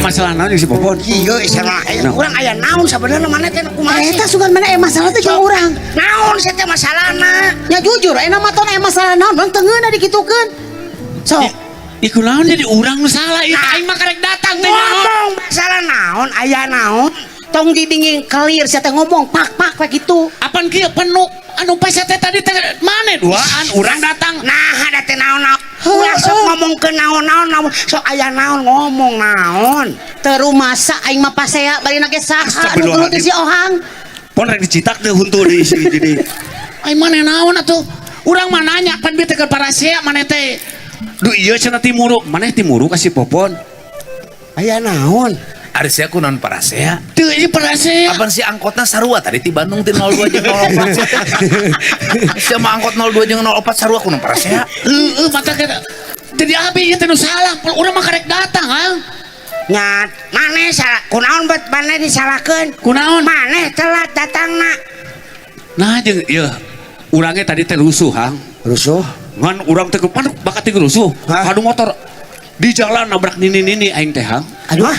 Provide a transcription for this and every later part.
Masalah naon si Popon? Iya, salah. Urang aya naon sebenarnya mana teh kumaha sih? Eta sugan mana masalah teh jeung urang. Naon sih teh masalahna? Ya jujur, enak mah tong masalah naon, bang tengeuna dikitukeun. Sok. Iku naon jadi urang nu salah ieu aing mah karek datang teh. Ngomong masalah naon, aya naon? Tong didingin clear sia teh ngomong pak kayak gitu. Apaan kieu penuh anu pas teh tadi teh mane duaan urang datang. Nah, ada teh naon-naon. Ulah sok ngomong ke naon-naon, sok aya naon ngomong naon. Teru masa aing mah pasea bari nage saha anu gelut si Ohang. Pon rek dicitak teh huntu di sini jadi. Aing mane naon atuh? Urang mah nanya pan bieu teh ke parasea mane teh. Duh iya cenah timuru, maneh timuru kasih Popon. Aya naon? Ari sia ku non parasea. Teu ieu parasea. Apaan si angkotna sarua tadi ti Bandung ti 02 jeung 04. Sia mah angkot 02 jeung 04 sarua ku non parasea. Mata kita. Jadi abi ieu teh nu salah, urang mah karek datang, Hang. Nyat, maneh salah. Kunaon bet maneh disalahkeun? Kunaon? Maneh telat datangna. Nah jeung ieu urangnya tadi teh rusuh, Hang. Rusuh? Ngan urang teh pan bakat teh rusuh. Adu motor di jalan nabrak nini aing teh, Hang. Aduh.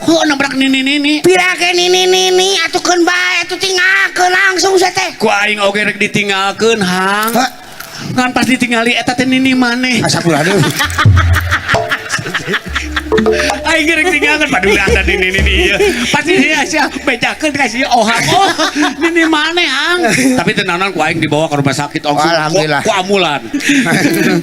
Oh nabrak nini. Pirake nini atukeun bae atuh tinggalkeun langsung saya teh. Ku aing oge rek ditinggalkeun, Hang. Ngan pas ditingali eta teh nini maneh. Asapuladeun. Aing rek tinggalkeun padahal ada nini ieu. Pasti sia bejakeun kasih Ohang. Oh, nini maneh, Hang. Tapi teh naon ku aing dibawa ke rumah sakit Alhamdulillah. ku amulan.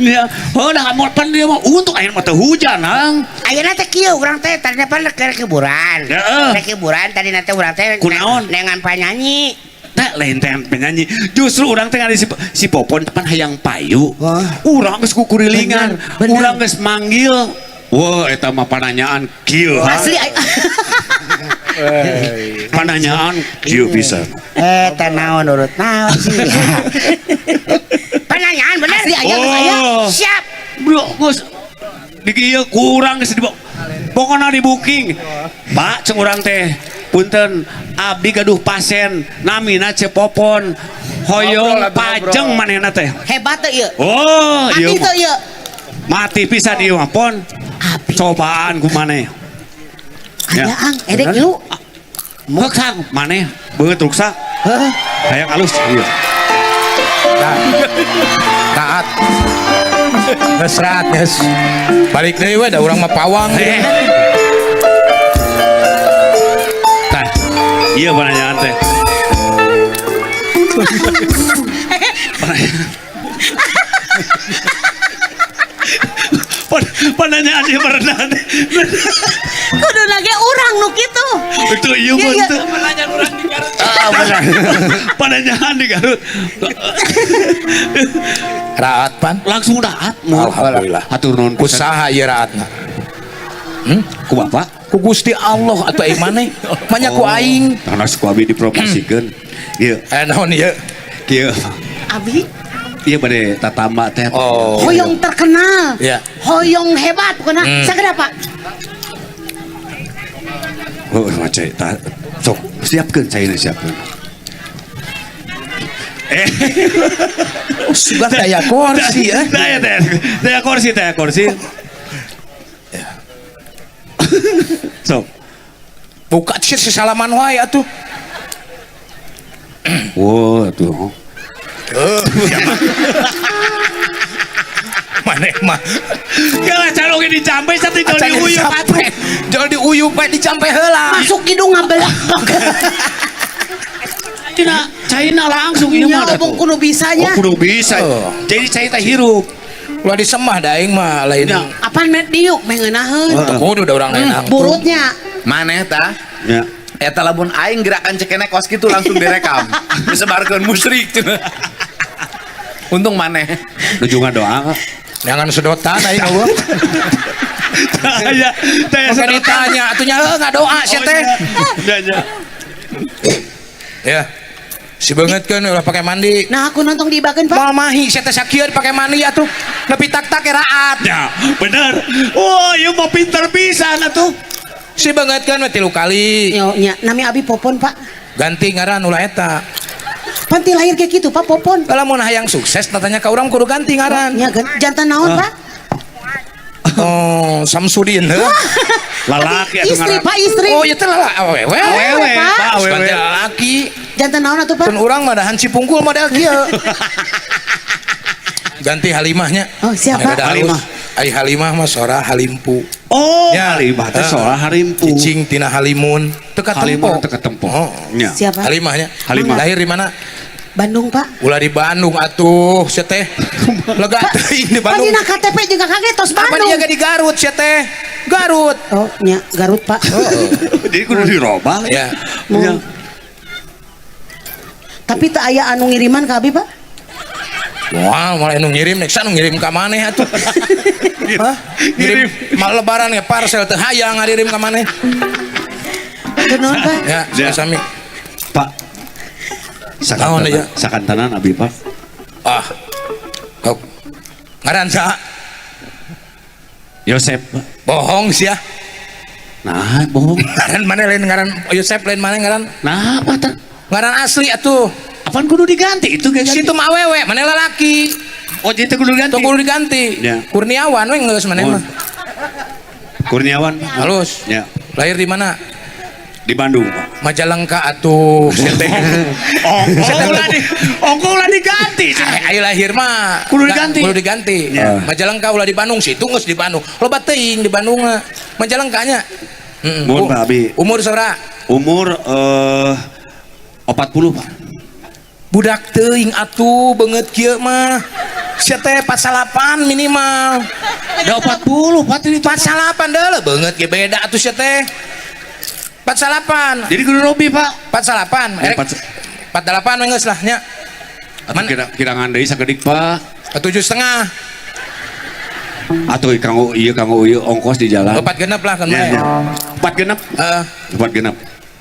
Ya, oh dah amul pan dia mah untuk aing mah teh hujan, Hang. Ayeuna teh kieu urang teh tadi pan rek hiburan. Heeh. Rek hiburan tadi nanti urang teh Kunaon? nengan panyanyi. Teh lain teh penyanyi. Justru urang teh ada si Popon depan hayang payu. Urang geus kukurilingan. Urang geus manggil. Wah, eta mah pananyaan kieu. Asli Pananyaan kieu pisan. Eta naon urut naon sih. Pananyaan bener. Asli aya aya. Siap. Bro, geus di kieu kurang geus di pokona di booking. Pak, ceng urang teh. Punten, abdi gaduh pasien namina Ce Popon. Hoyong pajeng manehna teh. Hebat teh ieu. Oh, Mati teh ieu. mati pisan ieu mah Pon. Cobaan ku maneh. Aya ang edek lu. Heuk sang maneh beut ruksak. Heeh. Hayang alus ieu. Taat. Geus raat geus. Balik deui we da urang mah pawang. Tah. Ieu pananyaan teh. Pananyaan dia berenang. Kudu lagi urang nu kitu. Itu ieu mah teu pananyaan urang di Garut. Pananyaan di Garut. Raat pan. Langsung daat. Alhamdulillah. Hatur nuhun Kusaha ieu raatna? ku Bapak. Ku Gusti Allah atuh aing maneh. Manya ku aing. Karena ku abi dipromosikeun. Ieu, Naon ieu? kieu. Abi Ieu bade tatamba teh. Oh. hoyong terkenal. Iya. Hoyong hebat pokona. Sageda Pak? Oh, macet. Sok siapkeun cairna siapkeun. Sudah daya kursi ya. Daya kursi. Sok. Buka sih salaman wae atuh. Wow, tuh. Maneh mah. Kalau calon ini dicampe satu jol diuyup atuh. Jol diuyup we dicampe heula. Masuk hidung ngabelak. Cina langsung ini mah. Nya bung kudu bisanya. Oh, kudu bisa. Jadi cai teh hirup. Ulah disemah da aing mah lain. Apaan met diuk mengenaheun. Teu kudu da urang lain. Burutnya. Maneh tah? Ya. Eta lamun aing gerakan cekene kos kitu langsung direkam. Disebarkeun musyrik cenah. Untung maneh. Nuju ngadoa. Jangan sedotan aing eueuh. Ya, teh Maka ditanya atunya heuh ngadoa sia teh. Ya. Si beungeut kan ulah pakai mandi. Nah aku nonton dibakeun Pak. Mal mahi sia teh sakieu pakai mandi atuh. Nepi tak-tak raat. Ya, bener. Oh, ieu mah pinter pisan atuh. Si beungeut kan 3 kali. Yo nya nami Abi Popon Pak. Ganti ngaran ulah eta. Panti lahir kayak gitu Pak Popon. Kalau mau hayang sukses, natanya ka urang kudu ganti ngaran. Nya jantan naon Pak? Samsudin heuh. Lalaki atuh Istri ngaran. Pak, istri. Oh ieu teh awewe. Awewe, Pak. Pak, awewe. Sebagai laki. Jantan naon atuh Pak? Pun urang mah dahan cipungkul model kieu. Ganti Halimahnya. Oh, siapa? Ada Halimah. halus. Ai Halimah mah sora Halimpu. Oh, Ya. Halimah teh soal harimpu. Cicing tina Halimun. Teka Halimah tempo. teka tempo. Oh. Nya. Siapa? Halimahnya. Halimah. Lahir di mana? Bandung Pak. Ulah di Bandung atuh, sia teh. Lega teuing di Pak Bandung. dina KTP juga kaget tos Apa Bandung. dia gak di Garut sia teh? Garut. Oh, nya Garut Pak. Jadi kudu dirobah. Ya. Ya. Tapi teu aya anu ngiriman ka abi Pak? Wah, malah anu ngirim nek anu ngirim ka maneh atuh. Hah? Ngirim mal lebaran ya parcel teu hayang ngadirim ka maneh. Kunaon Pak? Ya, Ya. sami. Pak. Naon ya? Sakantanan abi Pak. Ah. Oh. Ngaran saha? Yosep, Pak. Bohong sia. Nah, bohong. Ngaran mana lain ngaran Yosep lain mana ngaran? Nah, apa tak? Ngaran asli atuh. Apaan kudu diganti itu kayak Situ mah awewe, mana lalaki. Oh, jadi kudu diganti. Tuh kudu diganti. Ya. Kurniawan we geus maneh Oh. mah. Kurniawan. Halus. Ya. Lahir di mana? Di Bandung, Pak. Majalengka atuh. Sia teh. Ongko ulah diganti. Ayo lahir mah Kudu diganti. Kudu diganti. Ya. Majalengka ulah di Bandung situ geus di Bandung. Loba teuing di Bandung mah. Majalengkanya. Mun, Pak Abi. Umur sabaraha? Umur 40, Pak. Budak teuing atuh beungeut kieu mah. Sia teh 48 minimal. Da 40, Pak. Ini 48 deuleuh beungeut ge beda atuh sia teh. 48. Jadi kudu Robi, Pak. 48. Ya, Erek 48 we geus lah nya. Atau kira ngandai sakedik, Pak. 7,5. Atau kanggo ieu ongkos di jalan. 4 genep lah kan Ya, mah. ya. 4 genep. 4 genep.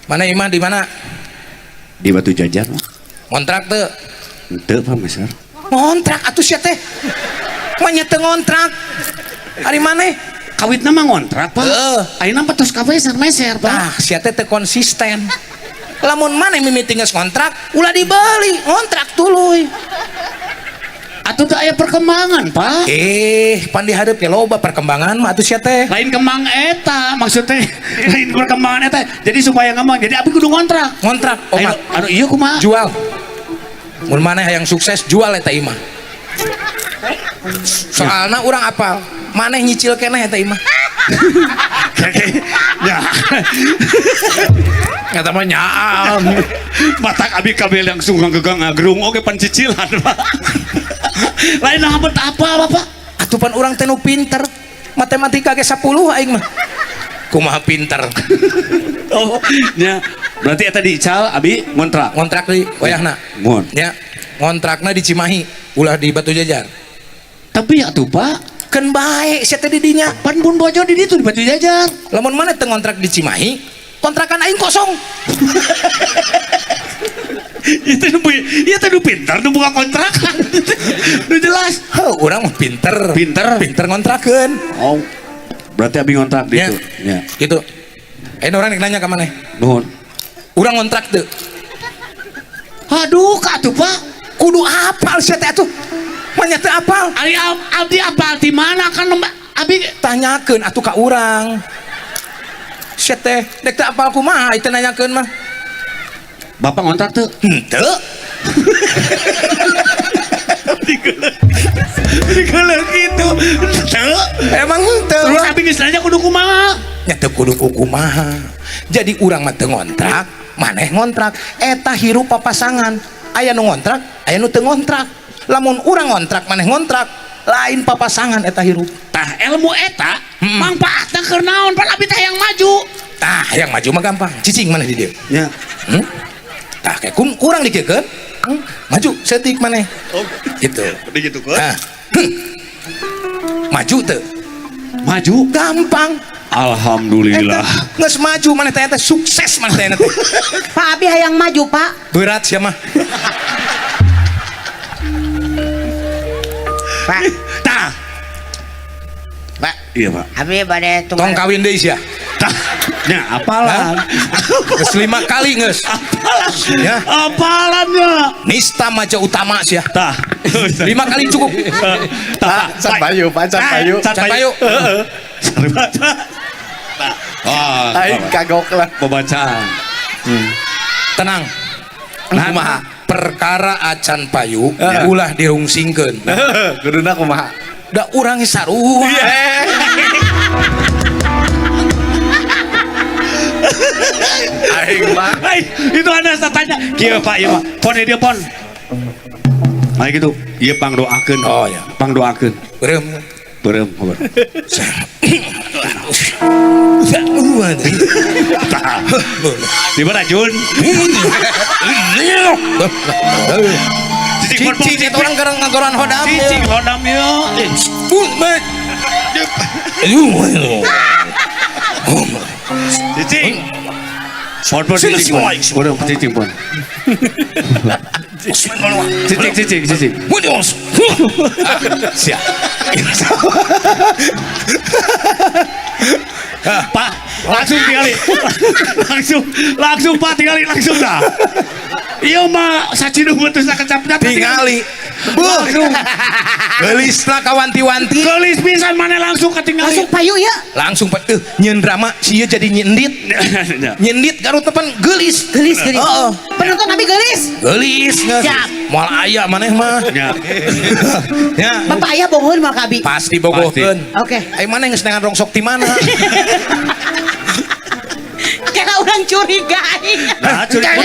Mana imah di mana? Di Batu Jajar, Pak. Kontrak teu? Henteu, Pak, Meser. Ngontrak atuh sia teh. Mah nya teu ngontrak. Ari maneh? Kawit nama ngontrak, Pak. Heeh. Ayeuna mah tos kaweser meser, Pak. Tah, sia teh teu konsisten. Lamun maneh mimiti geus kontrak, ulah dibeli, ngontrak tuluy. Atuh teu aya perkembangan, Pak. Pan di hareup ge loba perkembangan mah atuh sia teh. Lain kembang eta maksudnya lain perkembangan eta jadi supaya ngembang jadi abi kudu ngontrak Ngontrak, anu, anu iya kumaha jual. Mun maneh hayang sukses jual eta imah. Soalna urang apal, maneh nyicil keneh eta imah. ya Eta mah nyaam. matak abi kabel yang sunggang gegang ngagerung oke pancicilan Pak. Lain ngabet apa Bapak Atuh pan urang teh nu pinter. Matematika ge 10 aing mah. Kumaha pinter. oh ya berarti eta diical abi ngontrak Ngontrak deui wayahna. Mun. Nya, ngontrakna di Cimahi, ulah di Batu Jajar. tapi atuh Pak Keun bae sia teh di dinya. pan pun bojo di ditu di Batu Jajar Lamun maneh teu ngontrak di Cimahi, kontrakan aing kosong. itu nu pintar nu buka kontrakan nu jelas Heuh, urang mah pinter. Pinter? Pinter ngontrakeun. oh berarti abi ngontrak di Ya. itu ya Gitu. Orang nanya ke maneh. nuhun Urang ngontrak teu. aduh ka atuh Pak Kudu apal sia teh atuh. Manya teu apal. Ari abdi apal di mana kan abi Tanyakeun atuh ka urang. Sia teh dek teu apal kumaha itu nanyakeun mah. Bapak ngontrak tuh Henteu. digeuleuh gitu teu Emang henteu. terus abi geus nanya kudu kumaha Nya teu kudu kumaha. Jadi urang mah teu ngontrak, maneh ngontrak. Eta hirup papasangan. Aya nu ngontrak, aya nu teu ngontrak. Lamun urang ngontrak, maneh ngontrak, lain papasangan eta hirup. tah ilmu eta mangpaatna keur naon pan abi teh yang maju Tah, yang maju mah gampang. Cicing maneh di dieu. ya Tah kayak kurang dikekeun. Maju setik maneh. Gitu. gitu Nah. Maju teu? maju Gampang. alhamdulillah Geus maju maneh teh sukses maneh teh. Pak abi hayang maju Pak. Berat sia mah. Pak, tah Pak, iya Pak abi bade Tong kawin deui sia. tah nya apalan Geus 5 kali geus. Ya. Apalannya. Nista Maja Utama sih ya. Tah. 5 kali cukup. Tah. Can Bayu, Pak, Can Bayu. Can Bayu. Aing kagok lah. Pembacaan. Tenang. Kumaha? Perkara Acan Payu Heeh. ulah dirungsingkeun. Kuduna kumaha? Da urang sarua. Aing mah Hai, itu Anda saya tanya. Kieu Pak, ieu Pak. Pon dia pon. Nah gitu. Ieu pangdoakeun. Oh, ya. Pangdoakeun. Berem. Beureum kabar. Tah. Di mana Jun? Cicing itu orang gerang ngagoran hodam. Cicing hodam ieu. Cicing. Pon cicing. Beureum cicing pon. Cicing. Siap. Pak, langsung tinggali. langsung Pak tinggali langsung dah. Iya mah saciduk betul sakecap-cap Tingali. langsung. Gelisna kawanti-wanti. Gelis pisan mana langsung ketinggali. Langsung payu ya. Langsung nyen drama sia jadi nyendit. Nyendit garut tepan gelis. Gelis. Heeh. Penonton nabi gelis. Gelis nggak? Siap. Moal aya maneh mah. Ya. Ya. Bapak ayah bohong mah kabi. Pasti bogohkeun. Oke. Ai maneh geus dengan rongsok ti mana? Kira orang curiga aing. Nah, curiga.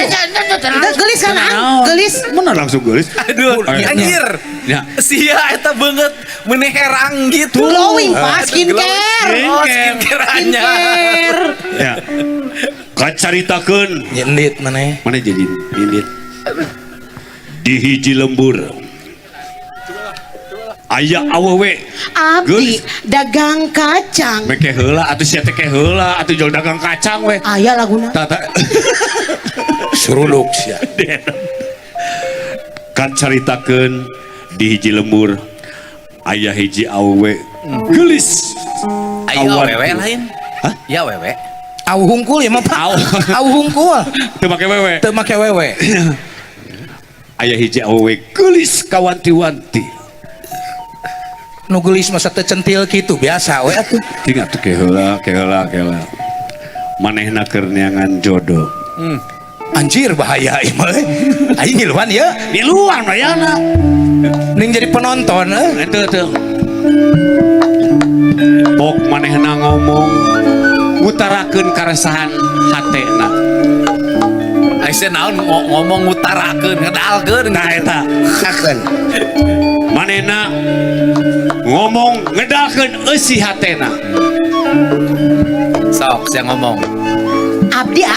Gelis kan ang? Gelis. Mana langsung gelis? aduh anjir. Ya. Sia eta beungeut meuneh herang gitu. Glowing Pak, skincare. Oh, skincare anyar. Skincare. Ya. Kacaritakeun. Nyendit maneh. Mana jadi lilin? Di hiji lembur. Aya awewe. Abdi Gelis. dagang kacang. Make heula atuh sia teh ke heula atuh jual dagang kacang we. Aya laguna. Tata. Suruluk sia. Kacaritakeun di hiji lembur aya hiji awewe gelis. Ayo Kawan. wewe lain. Hah? Ya wewe. Au hungkul ya mah Pak. Au hungkul. Teu make wewe. Teu make wewe. Aya hiji awewe gelis kawanti-wanti. Nu gelis masa teu centil kitu biasa we atuh. Ting atuh ke heula. Manehna keur neangan jodoh. Anjir bahaya ieu mah. Aing ngiluan ya. Di luar mayana. Ning jadi penonton Itu. Pok manehna ngomong ngutarakeun karesahan hatena. Aisyah naon ngomong ngutarakeun ngedalkeun. Nah eta Sakeun. manehna ngomong ngedalkeun eusi hatena. Sok saya ngomong. Abdi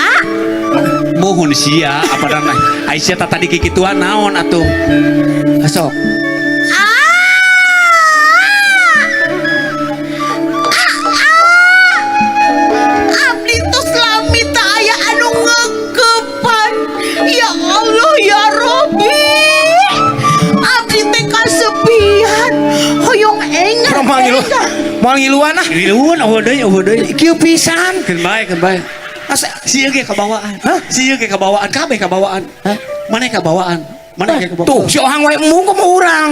Muhun sia apa dana Aisyah tadi kikituan naon atuh. Sok. Abdi tos lami tak aya anu ngegepan. Ya Allah ya Rabbi. Abdi teh kasepian. Hoyong engan. Moal ngiluan ah. Riluan eueuh deui. Kieu pisan. Keun bae. Asa Sieu ge kabawaan. Sieu ge kabawaan, kabeh kabawaan. Maneh kabawaan. Maneh ge kabawaan. tuh si ohang wae emung kumaha urang.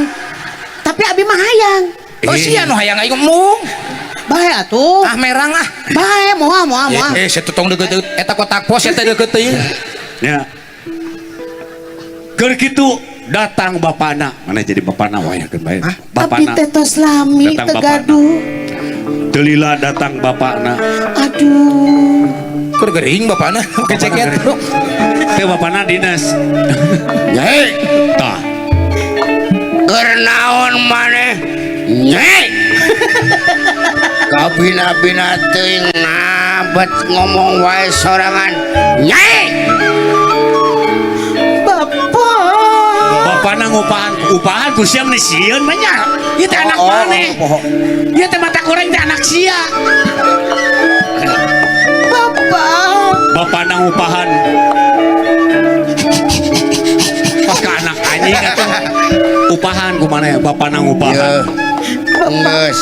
Tapi abi mah hayang. Oh sia nu hayang aing emung. Bae atuh. Ah merang ah. Bae moal. Saya tutong deket eta kotak pos eta deket teh. Ya. Keur kitu datang bapana. Mana jadi bapana wae keun bae. Tapi Bapana. teh tos lami Datang tegaduh. Delila datang bapana. Aduh. Kur gering bapana keceket. Teu bapana dinas. Nyai Tah. keur naon maneh nyai kabina-bina teuing nabet ngomong wae sorangan nyai Bapak. Bapana upahan ku sia meni sieun mah nya. Ieu teh anak maneh. Ieu teh mata goreng teh anak sia. Bapak. Bapana upahan. Pas ka anak anjing atuh. Upahan kumaha ya bapana Ye, upahan. geus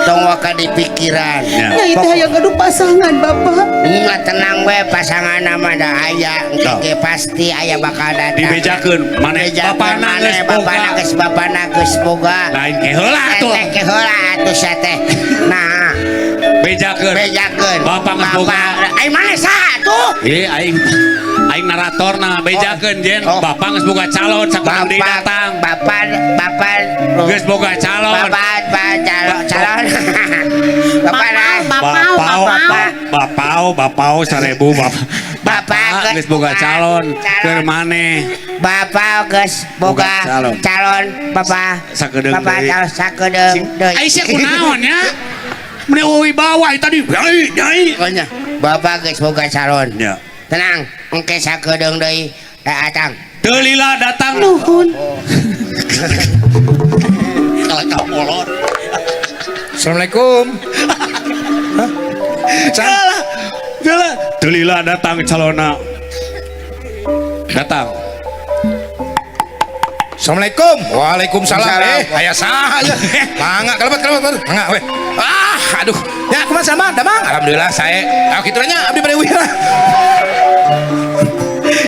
tong waka di pikiran Ya. Nyai teh hayang gaduh pasangan Bapak. nggak tenang we pasangan nama da aya engke pasti aya bakal datang dibejakeun maneh bapana geus boga bapana geus boga lain ke heula tuh teh heula atuh sia teh nah bejakeun bapak geus boga ai maneh saha tuh aing naratorna bejakeun jen bapak geus boga calon sakumaha datang bapak geus boga calon calon bapau 1000 bapak geus boga calon keur maneh bapak geus boga calon bapak sakedeung calon sakedeung deui ai sia kunaon ya meni wibawa tadi nyai pokoknya bapak geus boga calon nya tenang engke sakedeung deui datang teu lila datang nuhun molor Assalamualaikum. salah teu lila datang calona datang Assalamualaikum. Waalaikumsalam. Aya saha ya? Mangga kalebat. Mangga we. Aduh. Ya kumaha sama? Damang. Alhamdulillah saya. Kitu nya abdi bade wira.